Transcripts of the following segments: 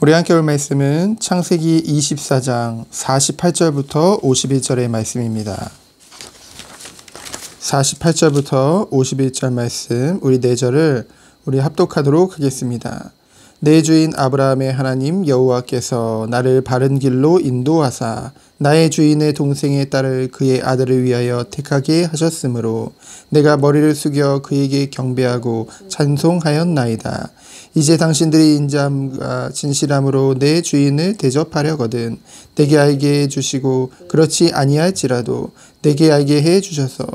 우리 함께 볼 말씀은 창세기 24장 48절부터 51절의 말씀입니다. 48절부터 51절 말씀, 우리 4절을 우리 합독하도록 하겠습니다. 내 주인 아브라함의 하나님 여호와께서 나를 바른 길로 인도하사 나의 주인의 동생의 딸을 그의 아들을 위하여 택하게 하셨으므로 내가 머리를 숙여 그에게 경배하고 찬송하였나이다. 이제 당신들이 인자함과 진실함으로 내 주인을 대접하려거든 내게 알게 해주시고 그렇지 아니할지라도 내게 알게 해주셔서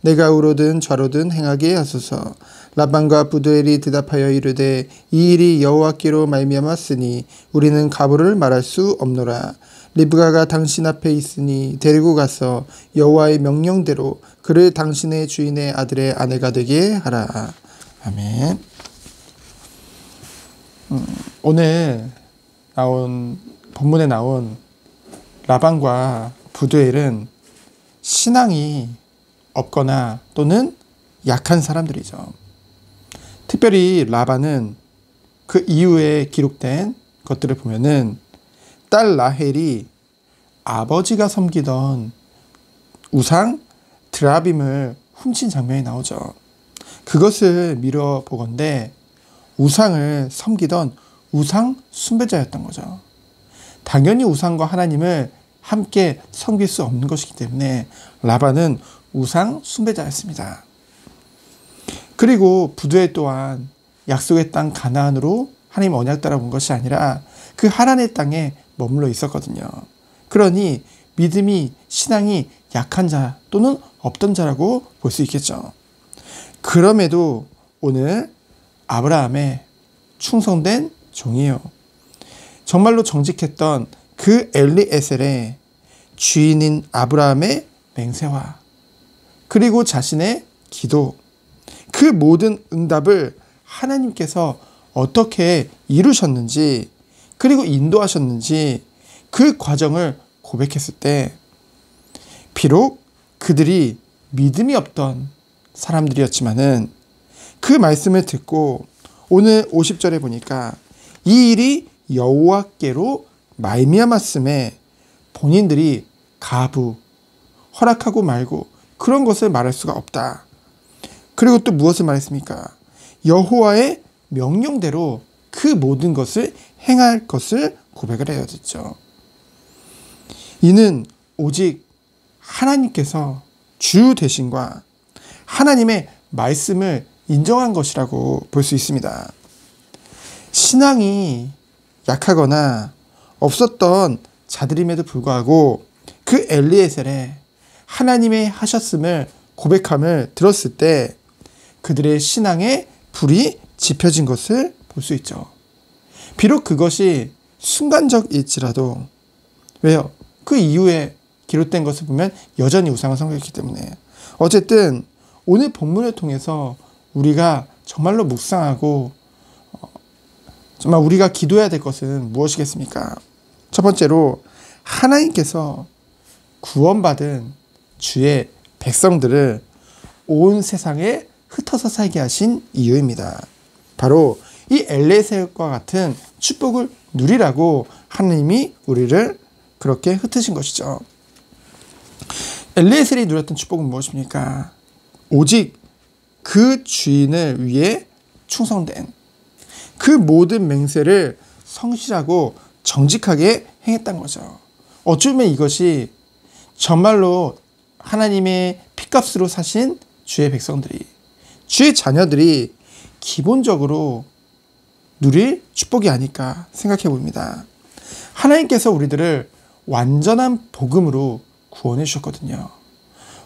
내가 우로든 좌로든 행하게 하소서. 라반과 부두엘이 대답하여 이르되 이 일이 여호와께로 말미암았으니 우리는 가부를 말할 수 없노라. 리브가가 당신 앞에 있으니 데리고 가서 여호와의 명령대로 그를 당신의 주인의 아들의 아내가 되게 하라. 아멘. 오늘 본문에 나온 라반과 부두엘은 신앙이 없거나 또는 약한 사람들이죠. 특별히 라반은 그 이후에 기록된 것들을 보면은 딸 라헬이 아버지가 섬기던 우상 드라빔을 훔친 장면이 나오죠. 그것을 미뤄보건대 우상을 섬기던 우상 숭배자였던 거죠. 당연히 우상과 하나님을 함께 섬길 수 없는 것이기 때문에 라반은 우상 숭배자였습니다. 그리고 부두엘 또한 약속의 땅 가나안으로 하나님 언약 따라 온 것이 아니라 그 하나님의 땅에 머물러 있었거든요. 그러니 믿음이 신앙이 약한 자 또는 없던 자라고 볼 수 있겠죠. 그럼에도 오늘 아브라함의 충성된 종이에요. 정말로 정직했던 그 엘리에셀의 주인인 아브라함의 맹세와 그리고 자신의 기도, 그 모든 응답을 하나님께서 어떻게 이루셨는지 그리고 인도하셨는지 그 과정을 고백했을 때 비록 그들이 믿음이 없던 사람들이었지만은 그 말씀을 듣고 오늘 50절에 보니까 이 일이 여호와께로 말미암았음에 본인들이 가부, 허락하고 말고 그런 것을 말할 수가 없다. 그리고 또 무엇을 말했습니까? 여호와의 명령대로 그 모든 것을 행할 것을 고백을 해야 됐죠. 이는 오직 하나님께서 주 되신과 하나님의 말씀을 인정한 것이라고 볼 수 있습니다. 신앙이 약하거나 없었던 자들임에도 불구하고 그 엘리에셀의 하나님의 하셨음을 고백함을 들었을 때 그들의 신앙의 불이 지펴진 것을 볼 수 있죠. 비록 그것이 순간적일지라도 왜요? 그 이후에 기록된 것을 보면 여전히 우상을 섬겼기 때문에 어쨌든 오늘 본문을 통해서 우리가 정말로 묵상하고 정말 우리가 기도해야 될 것은 무엇이겠습니까? 첫 번째로 하나님께서 구원받은 주의 백성들을 온 세상에 흩어서 살게 하신 이유입니다. 바로 이 엘리에셀과 같은 축복을 누리라고 하나님이 우리를 그렇게 흩으신 것이죠. 엘리에셀이 누렸던 축복은 무엇입니까? 오직 그 주인을 위해 충성된 그 모든 맹세를 성실하고 정직하게 행했던 거죠. 어쩌면 이것이 정말로 하나님의 피값으로 사신 주의 백성들이, 주의 자녀들이 기본적으로 누릴 축복이 아닐까 생각해 봅니다. 하나님께서 우리들을 완전한 복음으로 구원해 주셨거든요.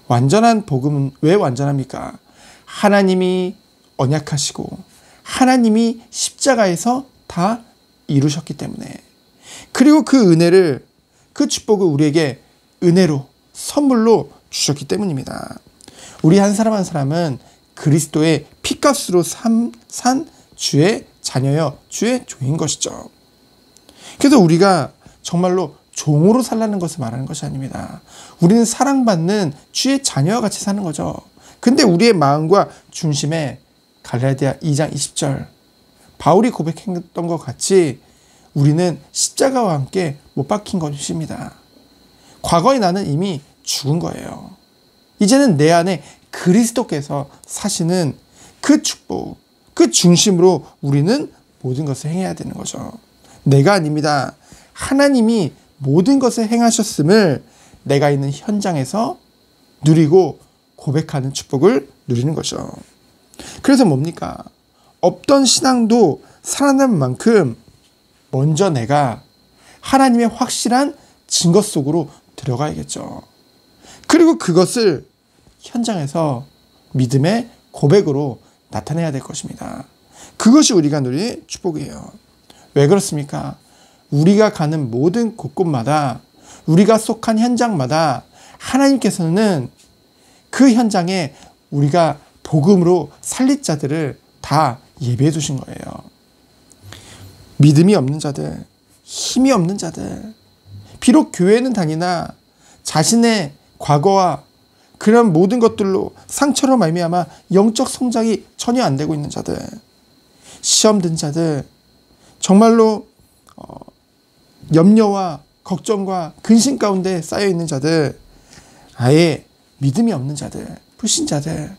완전한 복음은 왜 완전합니까? 하나님이 언약하시고 하나님이 십자가에서 다 이루셨기 때문에, 그리고 그 은혜를, 그 축복을 우리에게 은혜로 선물로 주셨기 때문입니다. 우리 한 사람 한 사람은 그리스도의 피값으로 산 주의 자녀여 주의 종인 것이죠. 그래서 우리가 정말로 종으로 살라는 것을 말하는 것이 아닙니다. 우리는 사랑받는 주의 자녀와 같이 사는 거죠. 근데 우리의 마음과 중심에 갈라디아 2장 20절 바울이 고백했던 것 같이 우리는 십자가와 함께 못 박힌 것입니다. 과거의 나는 이미 죽은 거예요. 이제는 내 안에 그리스도께서 사시는 그 축복, 그 중심으로 우리는 모든 것을 행해야 되는 거죠. 내가 아닙니다. 하나님이 모든 것을 행하셨음을 내가 있는 현장에서 누리고 고백하는 축복을 누리는 거죠. 그래서 뭡니까? 없던 신앙도 살아난 만큼 먼저 내가 하나님의 확실한 증거 속으로 들어가야겠죠. 그리고 그것을 현장에서 믿음의 고백으로 나타내야 될 것입니다. 그것이 우리가 누릴 축복이에요. 왜 그렇습니까? 우리가 가는 모든 곳곳마다, 우리가 속한 현장마다 하나님께서는 그 현장에 우리가 복음으로 살릴 자들을 다 예배해 두신 거예요. 믿음이 없는 자들, 힘이 없는 자들, 비록 교회는 다니나 자신의 과거와 그런 모든 것들로 상처로 말미암아 영적 성장이 전혀 안 되고 있는 자들, 시험 든 자들, 정말로 염려와 걱정과 근심 가운데 쌓여 있는 자들, 아예 믿음이 없는 자들, 불신자들,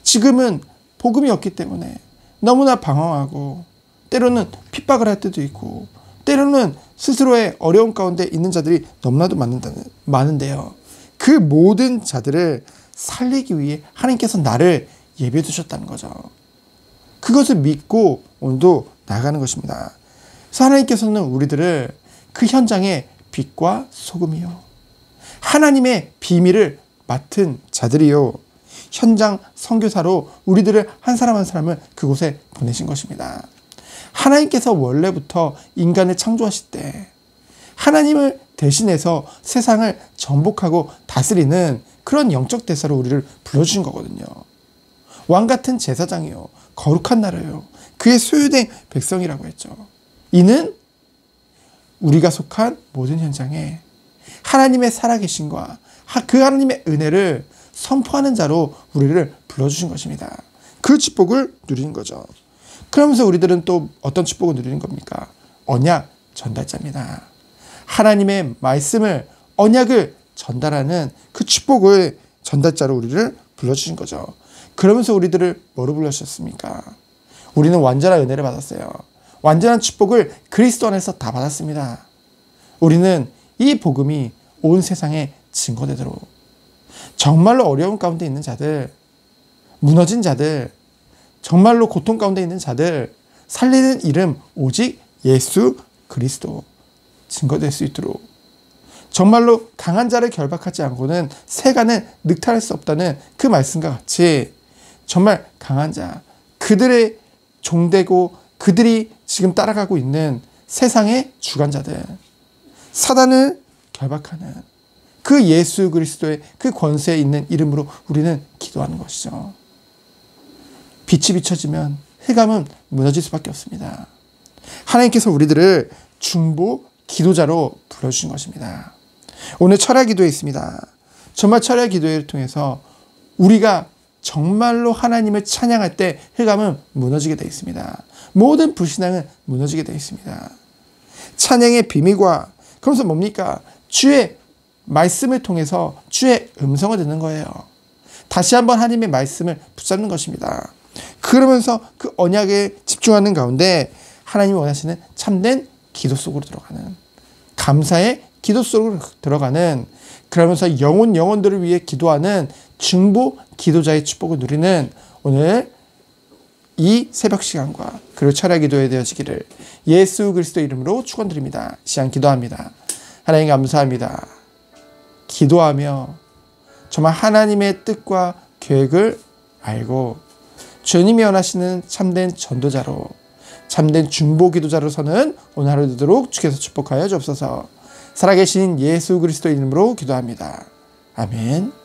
지금은 복음이 없기 때문에 너무나 방황하고 때로는 핍박을 할 때도 있고 때로는 스스로의 어려움 가운데 있는 자들이 너무나도 많은데요. 그 모든 자들을 살리기 위해 하나님께서 나를 예배해 두셨다는 거죠. 그것을 믿고 오늘도 나아가는 것입니다. 그래서 하나님께서는 우리들을 그 현장의 빛과 소금이요, 하나님의 비밀을 맡은 자들이요, 현장 선교사로 우리들을 한 사람 한 사람을 그곳에 보내신 것입니다. 하나님께서 원래부터 인간을 창조하실 때 하나님을 대신해서 세상을 정복하고 다스리는 그런 영적 대사로 우리를 불러주신 거거든요. 왕같은 제사장이요, 거룩한 나라요, 그의 소유된 백성이라고 했죠. 이는 우리가 속한 모든 현장에 하나님의 살아계심과 그 하나님의 은혜를 선포하는 자로 우리를 불러주신 것입니다. 그 축복을 누리는 거죠. 그러면서 우리들은 또 어떤 축복을 누리는 겁니까? 언약 전달자입니다. 하나님의 말씀을, 언약을 전달하는 그 축복을 전달자로 우리를 불러주신 거죠. 그러면서 우리들을 뭐로 불러주셨습니까? 우리는 완전한 은혜를 받았어요. 완전한 축복을 그리스도 안에서 다 받았습니다. 우리는 이 복음이 온 세상에 증거되도록 정말로 어려움 가운데 있는 자들, 무너진 자들, 정말로 고통 가운데 있는 자들 살리는 이름 오직 예수 그리스도 증거될 수 있도록, 정말로 강한 자를 결박하지 않고는 세간은 늑탈할 수 없다는 그 말씀과 같이 정말 강한 자, 그들의 종되고 그들이 지금 따라가고 있는 세상의 주관자들, 사단을 결박하는 그 예수 그리스도의 그 권세에 있는 이름으로 우리는 기도하는 것이죠. 빛이 비춰지면 흑암은 무너질 수밖에 없습니다. 하나님께서 우리들을 중보 기도자로 불러주신 것입니다. 오늘 철야 기도에 있습니다. 정말 철야 기도를 통해서 우리가 정말로 하나님을 찬양할 때 흑암은 무너지게 되어 있습니다. 모든 불신앙은 무너지게 되어 있습니다. 찬양의 비밀과, 그러면서 뭡니까? 주의 말씀을 통해서 주의 음성을 듣는 거예요. 다시 한번 하나님의 말씀을 붙잡는 것입니다. 그러면서 그 언약에 집중하는 가운데 하나님이 원하시는 참된 기도 속으로 들어가는, 감사의 기도 속으로 들어가는, 그러면서 영혼들을 위해 기도하는 중보 기도자의 축복을 누리는 오늘 이 새벽 시간과 그리고 철야 기도에 되어지기를 예수 그리스도 이름으로 축원드립니다. 시간 기도합니다. 하나님 감사합니다. 기도하며 정말 하나님의 뜻과 계획을 알고 주님이 원하시는 참된 전도자로, 참된 중보 기도자로 서는 오늘 하루 되도록 주께서 축복하여 주옵소서. 살아계신 예수 그리스도 이름으로 기도합니다. 아멘.